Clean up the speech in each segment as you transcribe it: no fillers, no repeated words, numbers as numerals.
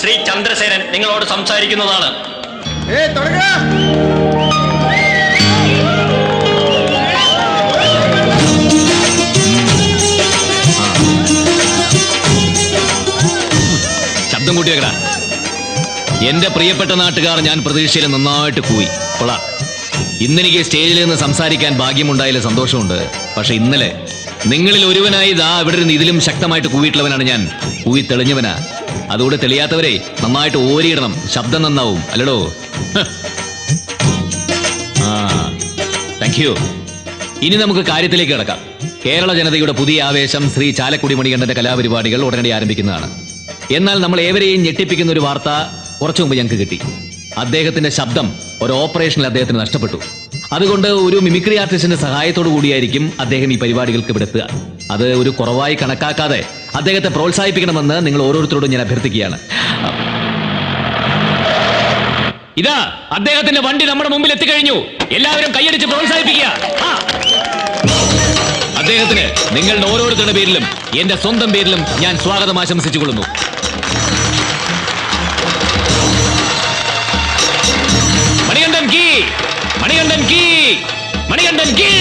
ശ്രീ ചന്ദ്രസേനൻ നിങ്ങളോട് സംസാരിക്കുന്നതാണ്. ശബ്ദം കൂട്ടിയേക്കടാ. എന്റെ പ്രിയപ്പെട്ട നാട്ടുകാർ, ഞാൻ പ്രതീക്ഷയിൽ നന്നായിട്ട് പോയി കൊള്ളാം. ഇന്നെനിക്ക് സ്റ്റേജിൽ നിന്ന് സംസാരിക്കാൻ ഭാഗ്യമുണ്ടായാലും സന്തോഷമുണ്ട്. പക്ഷെ ഇന്നലെ നിങ്ങളിൽ ഒരുവനായി ഇവിടെ നിന്ന് ഇതിലും ശക്തമായിട്ട് കൂവിയിട്ടുള്ളവനാണ് ഞാൻ. കൂവി തെളിഞ്ഞവനാ. അതുകൂടെ തെളിയാത്തവരെ നന്നായിട്ട് ഓരിയിടണം, ശബ്ദം നന്നാവും അല്ലടോ. Thank you. ഇനി നമുക്ക് കാര്യത്തിലേക്ക് കിടക്കാം. കേരള ജനതയുടെ പുതിയ ആവേശം ശ്രീ ചാലക്കുടി മണികണ്ഠന്റെ കലാപരിപാടികൾ ഉടനടി ആരംഭിക്കുന്നതാണ്. എന്നാൽ നമ്മൾ ഏവരെയും ഞെട്ടിപ്പിക്കുന്ന ഒരു വാർത്ത കുറച്ചു മുമ്പ് ഞങ്ങൾക്ക് കിട്ടി. അദ്ദേഹത്തിന്റെ ശബ്ദം ഒരു ഓപ്പറേഷനിൽ അദ്ദേഹത്തിന് നഷ്ടപ്പെട്ടു. അതുകൊണ്ട് ഒരു മിമിക്രി ആർട്ടിസ്റ്റിന്റെ സഹായത്തോടു കൂടിയായിരിക്കും അദ്ദേഹം ഈ പരിപാടികൾക്ക് ഇവിടെ എത്തുക. അത് ഒരു കുറവായി കണക്കാക്കാതെ അദ്ദേഹത്തെ പ്രോത്സാഹിപ്പിക്കണമെന്ന് നിങ്ങൾ ഓരോരുത്തരോടും ഞാൻ അഭ്യർത്ഥിക്കുകയാണ്. ഇതാ അദ്ദേഹത്തിന്റെ വണ്ടി നമ്മുടെ മുമ്പിൽ എത്തിക്കഴിഞ്ഞു. എല്ലാവരും കൈയടിച്ച് പ്രോത്സാഹിപ്പിക്കുക. അദ്ദേഹത്തിന് നിങ്ങളുടെ ഓരോരുത്തരുടെ പേരിലും എന്റെ സ്വന്തം പേരിലും ഞാൻ സ്വാഗതം ആശംസിച്ചു കൊള്ളുന്നു. മണികണ്ഠൻ കീ, മണികണ്ഠൻ കീ, മണികണ്ഠൻ കീ.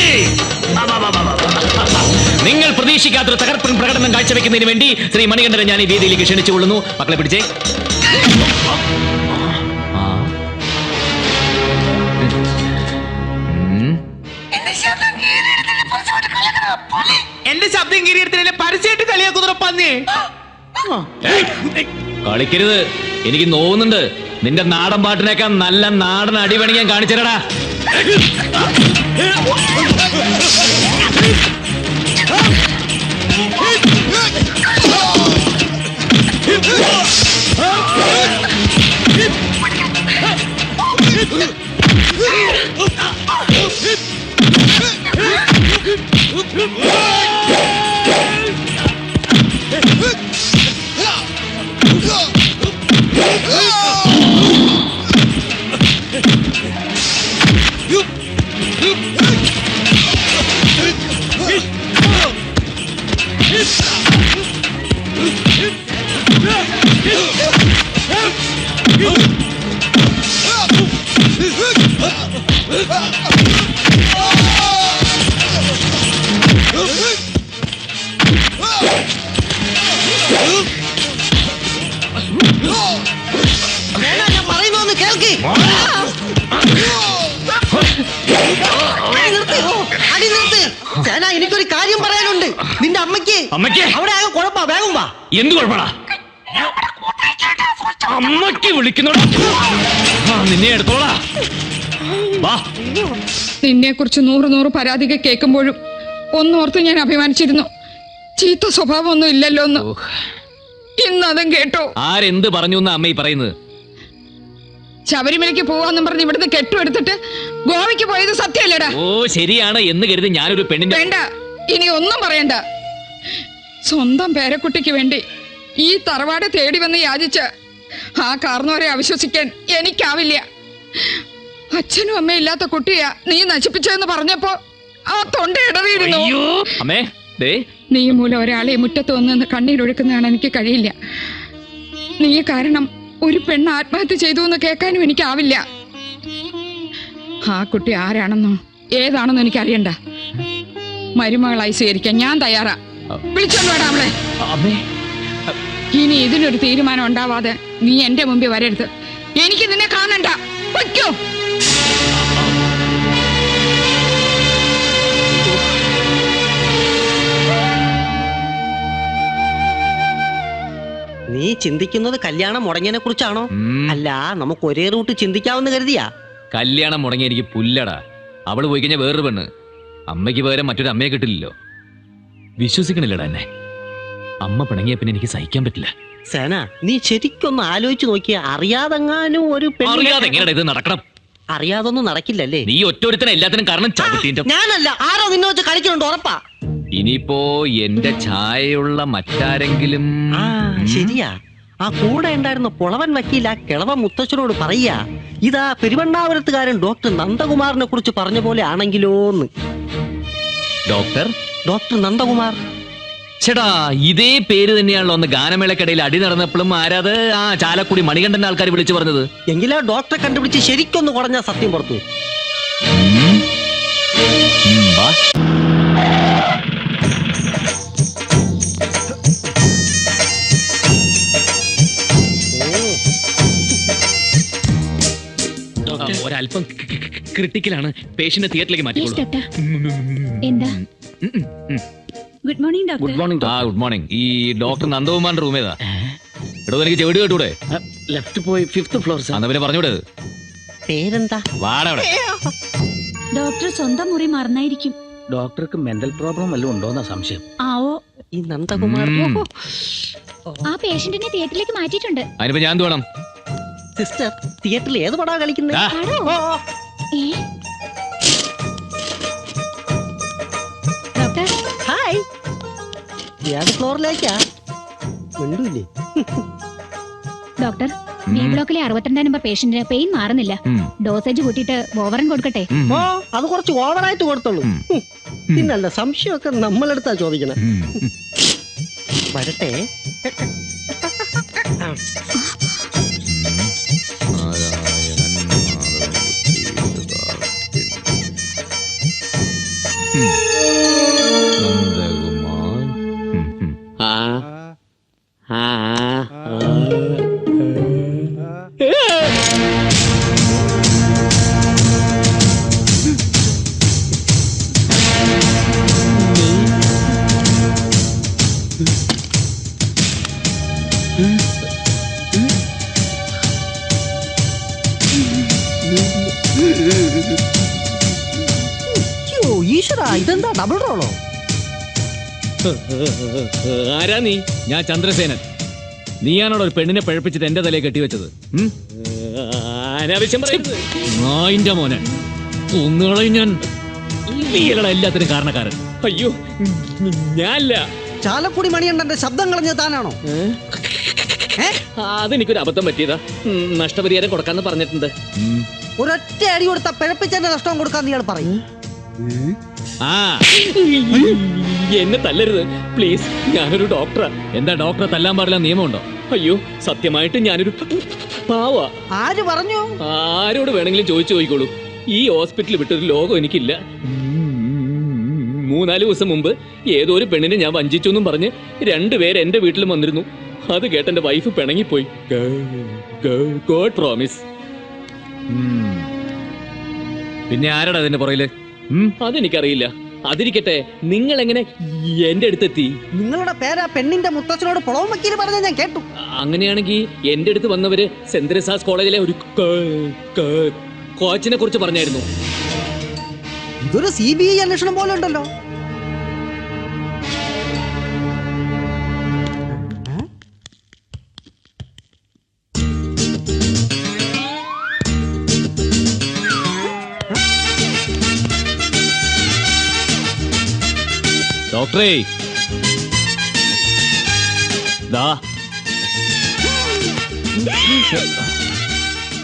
നിങ്ങൾ പ്രതീക്ഷിക്കാത്തൊരു തകർപ്പൻ പ്രകടനം കാഴ്ചവെക്കുന്നതിന് വേണ്ടി ശ്രീ മണികണ്ഠനെ ഞാൻ ഈ വേദിയിലേക്ക് ക്ഷണിച്ചു കൊള്ളുന്നു. മക്കളെ പിടിച്ചേ. എന്റെ ശബ്ദം കീറിയെടുത്തില്ല, പരസ്യമായിട്ട് കളിയാക്കുന്ന പന്നി. കളിക്കരുത്, എനിക്ക് നോവുന്നുണ്ട്. നിന്റെ നാടൻ പാട്ടിനേക്കാൾ നല്ല നാടൻ അടിപണി ഞാൻ കാണിച്ചേരടാ. എനിക്കൊരു കാര്യം പറയാനുണ്ട്. നിന്റെ അമ്മയ്ക്ക് അവിടെ ആകെ കുഴപ്പാ. വേഗം വാ. എന്ത് കുഴപ്പമാ? അമ്മയ്ക്ക് വിളിക്കുന്നോടാ. നിന്നെ എടുത്തോളാ. നിന്നെ കുറിച്ച് 100 പരാതികൾ കേൾക്കുമ്പോഴും ഒന്നോർത്ത് ഞാൻ അഭിമാനിച്ചിരുന്നു. ചീത്ത സ്വഭാവമൊന്നും ഇല്ലല്ലോ എന്ന്. ഇന്നതും കേട്ടോ. ആരെന്ത് പറഞ്ഞു എന്നാ അമ്മ ഈ പറയുന്നത്? ശബരിമലയ്ക്ക് പോവാന്നും പറഞ്ഞ് ഇവിടുന്ന് കെട്ടുമെടുത്തിട്ട് ഗോവയ്ക്ക് പോയത് സത്യമല്ലേടാ? ഓ ശരിയാണ് എന്ന് കരുതി ഞാനൊരു പെണ്ണിന്റെ. വേണ്ട, ഇനി ഒന്നും പറയണ്ട. സ്വന്തം പേരക്കുട്ടിക്ക് വേണ്ടി ഈ തറവാട് തേടി വന്ന് യാചിച്ച ആ കാർന്നവരെ അവിശ്വസിക്കാൻ എനിക്കാവില്ല. അച്ഛനും അമ്മയും ഇല്ലാത്ത കുട്ടിയാ നീ നശിപ്പിച്ചതെന്ന് പറഞ്ഞപ്പോ ആ തൊണ്ട ഇടറിയിരുന്നു. നീ മൂലം ഒരാളെ മുറ്റത്ത് വന്ന് കണ്ണീരൊഴുക്കുന്നതാണ് എനിക്ക് കഴിയില്ല. നീ കാരണം ഒരു പെണ്ണ് ആത്മഹത്യ ചെയ്തു എന്ന് കേൾക്കാനും എനിക്കാവില്ല. ആ കുട്ടി ആരാണെന്നോ ഏതാണെന്നോ എനിക്കറിയണ്ട. മരുമകളായി സ്വീകരിക്കാൻ ഞാൻ തയ്യാറാ. വിളിച്ചോണ്ട് വേടാ അവളെ. ഇനി ഇതിനൊരു തീരുമാനം ഉണ്ടാവാതെ നീ എന്റെ മുമ്പിൽ വരരുത്. എനിക്ക് നിന്നെ കാണണ്ട. വയ്ക്കോ. നീ ചിന്തിക്കുന്നത് കല്യാണം മുടങ്ങിയതിനെ കുറിച്ചാണോ? അല്ല, നമുക്ക് ഒരേ റൂട്ട് ചിന്തിക്കാവുന്ന കരുതിയാ. കല്യാണം മുടങ്ങിയ എനിക്ക് പുല്ലടാ. അവള് പോയി കഴിഞ്ഞാൽ വേറൊരു പെണ്ണ്. അമ്മയ്ക്ക് പകരം മറ്റൊരു അമ്മയെ കിട്ടില്ലല്ലോ. വിശ്വസിക്കണില്ലടാ എന്നെ. അമ്മ പിണങ്ങിയ പിന്നെ എനിക്ക് സഹിക്കാൻ പറ്റില്ല. സേന, നീ ശരിക്കൊന്ന് ആലോചിച്ച് നോക്കിയ അറിയാതെങ്ങാനും ഒരു അറിയാതെ എങ്ങനെയാ ഇത് നടക്കണം? അറിയാതൊന്നും നടക്കില്ലല്ലേ? നീ ഒറ്റൊരുത്തനെ എല്ലാത്തിനും കാരണം ഞാനല്ല. ആരോ നിന്നെ വെച്ച് കളിക്കുന്നുണ്ട് ഉറപ്പാ. ഇനിയിപ്പോ എന്റെ ഛായയുള്ള മറ്റാരെങ്കിലും. ശരിയാ, ആ കൂടെ ഉണ്ടായിരുന്ന പുളവൻ വക്കീൽ ആ കിളവ മുത്തച്ഛനോട് പറയാ, ഇതാ പെരുവണ്ണാപുരത്തുകാരൻ ഡോക്ടർ നന്ദകുമാറിനെ കുറിച്ച് പറഞ്ഞ പോലെ ആണെങ്കിലോന്ന്. ഡോക്ടർ നന്ദകുമാർ ചേട്ടാ ഇതേ പേര് തന്നെയാണല്ലോ അന്ന് ഗാനമേളക്കിടയിൽ അടി നടന്നപ്പോഴും ആരാത് ആ ചാലക്കുടി മണികണ്ഠന്റെ ആൾക്കാർ വിളിച്ചു പറഞ്ഞത്. എങ്കിലാ ഡോക്ടറെ കണ്ടുപിടിച്ച് ശരിക്കൊന്ന് കുറഞ്ഞ സത്യം പുറത്തു. വാ. ഒരല്പം ക്രിട്ടിക്കലാണ്. പേഷ്യന്റ് തിയേറ്ററിലേക്ക് മാറ്റിക്കോളൂ. എന്താ? Good morning doctor. Good morning. ആ ഗുഡ് മോർണിംഗ്. ഈ ഡോക്ടർ നന്ദകുമാറിന്റെ റൂം ഏതാ? എടോ എനിക്ക് ചെവിട് കേട്ടൂടെ? ലെഫ്റ്റ് പോയി 5th ഫ്ലോർ. അന്ന് പിന്നെ പറഞ്ഞൂടെ? പേരെന്താ? വാടവിടെ. ഡോക്ടർ സ്വന്തം മുറി മറന്നായിരിക്കും. ഡോക്ടർക്ക് മെന്റൽ പ്രോബ്ലം വല്ലതും ഉണ്ടോന്നാ സംശയം. ആവോ. ഈ നന്ദകുമാർ. ആ പേഷ്യന്റിനെ തിയേറ്ററിലേക്ക് മാറ്റിയിട്ടുണ്ട്. അതിനിപ്പോ ഞാൻ എന്ത് വേണം? സിസ്റ്റർ, തിയേറ്ററിൽ ഏത് പടാ കളിക്കുന്നത്? ഏ? Doctor hi. ഏത് ഫ്ലോറിലേക്കാ? മിണ്ടൂല്ലേ? ഡോക്ടർ, ബി ബ്ലോക്കിലെ 62 നമ്പർ പേഷ്യന്റിന് പെയിൻ മാറുന്നില്ല. ഡോസേജ് കൂട്ടിയിട്ട് ഓവറൻ കൊടുക്കട്ടെ? ഓ, അത് കുറച്ച് ഓവറായിട്ട് കൊടുത്തോളൂ. പിന്നല്ല, സംശയമൊക്കെ നമ്മളെടുത്താ ചോദിക്കണേ. വരട്ടെ. ഈശ്വരാ, ഇതെന്താ ഡബിൾ റോളോ? ആരാ നീ? ഞാൻ ചന്ദ്രസേനൻ. നീയാണോ ഒരു പെണ്ണിനെ പഴപ്പിച്ചിട്ട് എന്റെ തലയെ കെട്ടിവെച്ചത്? അനാവശ്യം പറയരുത്. നായിന്റെ മോനെ ഒന്നുകളെ ഞാൻ. നീകളെ എല്ലാത്തിനും കാരണക്കാരൻ. അയ്യോ ഞാനല്ല. ചാലക്കുടി മണിയണ്ണന്റെ ശബ്ദം കളഞ്ഞത് താനാണോ? അതെനിക്കൊരു അബദ്ധം പറ്റിയതാ. നഷ്ടപരിഹാരം കൊടുക്കാന്ന് പറഞ്ഞിട്ടുണ്ട്. ഒരൊറ്റ അടി കൊടുത്ത പിഴപ്പിച്ചതിന്റെ നഷ്ടം കൊടുക്കാന്ന് ഇയാൾ പറയും. ആ എന്നെ തല്ലരുത് പ്ലീസ്. ഞാനൊരു ഡോക്ടറാ. എന്താ ഡോക്ടറെ തല്ലാൻ പാടില്ല നിയമമുണ്ടോ? അയ്യോ സത്യമായിട്ട് ഞാനൊരു പാവാ. ആര് പറഞ്ഞു? ആരോട് വേണമെങ്കിലും ചോദിക്കോളൂ. ഈ ഹോസ്പിറ്റൽ വിട്ടൊരു ലോകം എനിക്കില്ല. 3-4 ദിവസം മുമ്പ് ഏതോ ഒരു പെണ്ണിനെ ഞാൻ വഞ്ചിച്ചു എന്നും പറഞ്ഞ് 2 പേര് എന്റെ വീട്ടിലും വന്നിരുന്നു. അത് കേട്ട് എന്റെ വൈഫ് പിണങ്ങിപ്പോയി. God promise. പിന്നെ ആരാടാ അതിന്റെ പുറയില്? അതെനിക്കറിയില്ല. അതിരിക്കട്ടെ, നിങ്ങൾ എങ്ങനെ എന്റെ അടുത്തെത്തി? നിങ്ങളുടെ പേരാ പെണ്ണിന്റെ മുത്തച്ഛനോട് പുളവും വക്കീല് പറഞ്ഞ ഞാൻ കേട്ടു. അങ്ങനെയാണെങ്കിൽ എന്റെ അടുത്ത് വന്നവര് സെന്റ് തെരേസാസ് കോളേജിലെ ഒരു കോച്ചിനെ കുറിച്ച് പറഞ്ഞായിരുന്നു. ഇതൊരു CBI അന്വേഷണം പോലെ ഉണ്ടല്ലോ. ഡോക്ടറേ ദാ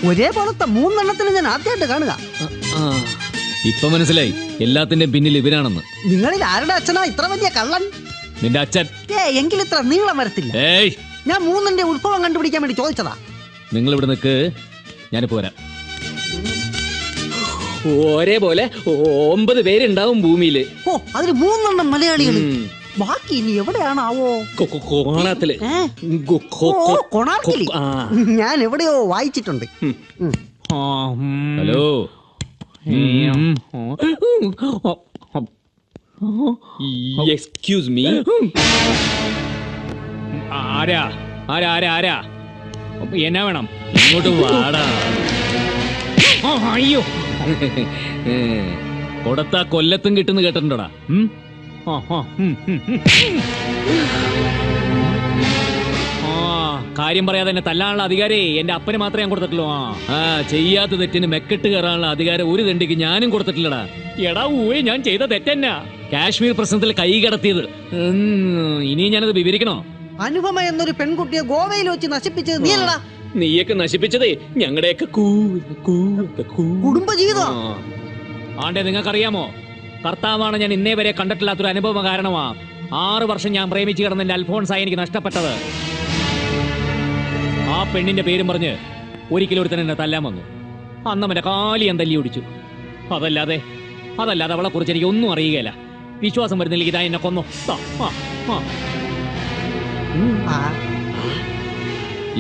ഒരേപോലത്തെ 3 ഞാൻ ആദ്യമായിട്ട് കാണുക. ഇപ്പൊ മനസ്സിലായി എല്ലാത്തിന്റെയും പിന്നിൽ ഇവരാണെന്ന്. നിങ്ങളിൽ ആരുടെ അച്ഛനാ ഇത്ര വലിയ കള്ളൻ? നിന്റെ അച്ഛൻ. എങ്കിൽ ഇത്ര നീളം വരത്തില്ല. ഏയ്, ഞാൻ 3ന്റെ ഉത്ഭവം കണ്ടുപിടിക്കാൻ വേണ്ടി ചോദിച്ചതാ. നിങ്ങൾ ഇവിടെ നിൽക്ക്, ഞാനിപ്പോ വരാം. ഒരേപോലെ 9 പേരുണ്ടാവും ഭൂമിയില്. ഓ, അതിന് 3 മലയാളികൾ. ബാക്കി ഇനി എവിടെയാണാവോ? കോണാത്തില്. കൊണാർക്കില്. ഞാൻ എവിടെയോ വായിച്ചിട്ടുണ്ട്. ഹലോ. Excuse me. ആരാ ആരാ ആരാ ആരാ എന്നാ വേണം? ഇങ്ങോട്ട് വാടാ. അയ്യോ, കൊടുത്താ കൊല്ലത്തും കിട്ടുന്ന കേട്ടിട്ടുണ്ടോടാ? കാര്യം പറയാതെ എന്നെ തല്ലാനുള്ള അധികാരേ എന്റെ അപ്പന് മാത്രമേ ഞാൻ കൊടുത്തിട്ടുള്ളൂ. ചെയ്യാത്ത തെറ്റിന് മെക്കെട്ട് കയറാനുള്ള അധികാരം ഒരു തെണ്ടിക്ക് ഞാനും കൊടുത്തിട്ടില്ലടാ. എടാ ഊവേ, ഞാൻ ചെയ്ത തെറ്റന്നാ. കാശ്മീർ പ്രശ്നത്തിൽ കൈ കടത്തിയത് ഇനി ഞാനത് വിവരിക്കണോ? അനുപമ എന്നൊരു പെൺകുട്ടിയെ ഗോവയിൽ വെച്ച് നശിപ്പിച്ചത് നീയല്ലടാ. നീയൊക്കെ നശിപ്പിച്ചതേ ഞങ്ങളുടെയൊക്കെ കുടുംബജീവിതം. ആണ്ടെ, നിങ്ങൾക്കറിയാമോ, കർത്താവാണ് ഞാൻ ഇന്നേ വരെ കണ്ടിട്ടില്ലാത്തൊരു അനുഭവം കാരണമാ 6 വർഷം ഞാൻ പ്രേമിച്ച് കിടന്ന അൽഫോൺസായി എനിക്ക് നഷ്ടപ്പെട്ടത്. ആ പെണ്ണിന്റെ പേരും പറഞ്ഞ് ഒരിക്കലും ഒരുത്തൻ എന്നെ തല്ലാൻ വന്നു. അന്ന് അവന്റെ കാലി ഞാൻ തല്ലി ഓടിച്ചു. അതല്ലാതെ അവളെ കുറിച്ച് എനിക്ക് ഒന്നും അറിയുകയില്ല. വിശ്വാസം വരുന്നില്ലെങ്കിൽ ഇതാ എന്നെ കൊന്നു.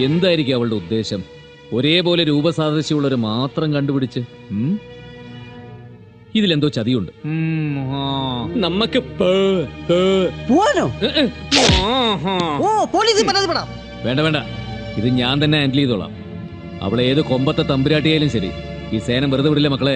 എന്തായിരിക്കും അവളുടെ ഉദ്ദേശം? ഒരേപോലെ രൂപസാദൃശ്യമുള്ളവരെ മാത്രം കണ്ടുപിടിച്ച് ഇതിലെന്തോ ചതിയുണ്ട്. നമുക്ക് പോവാനോ? ഓ പോലീസിൽ പരാതിപ്പെടാം. വേണ്ട, ഇത് ഞാൻ തന്നെ ഹാൻഡിൽ ചെയ്തോളാം. അവളെ ഏത് കൊമ്പത്തെ തമ്പുരാട്ടിയായാലും ശരി, ഈ സേനം വെറുതെ വിടില്ല മക്കളെ.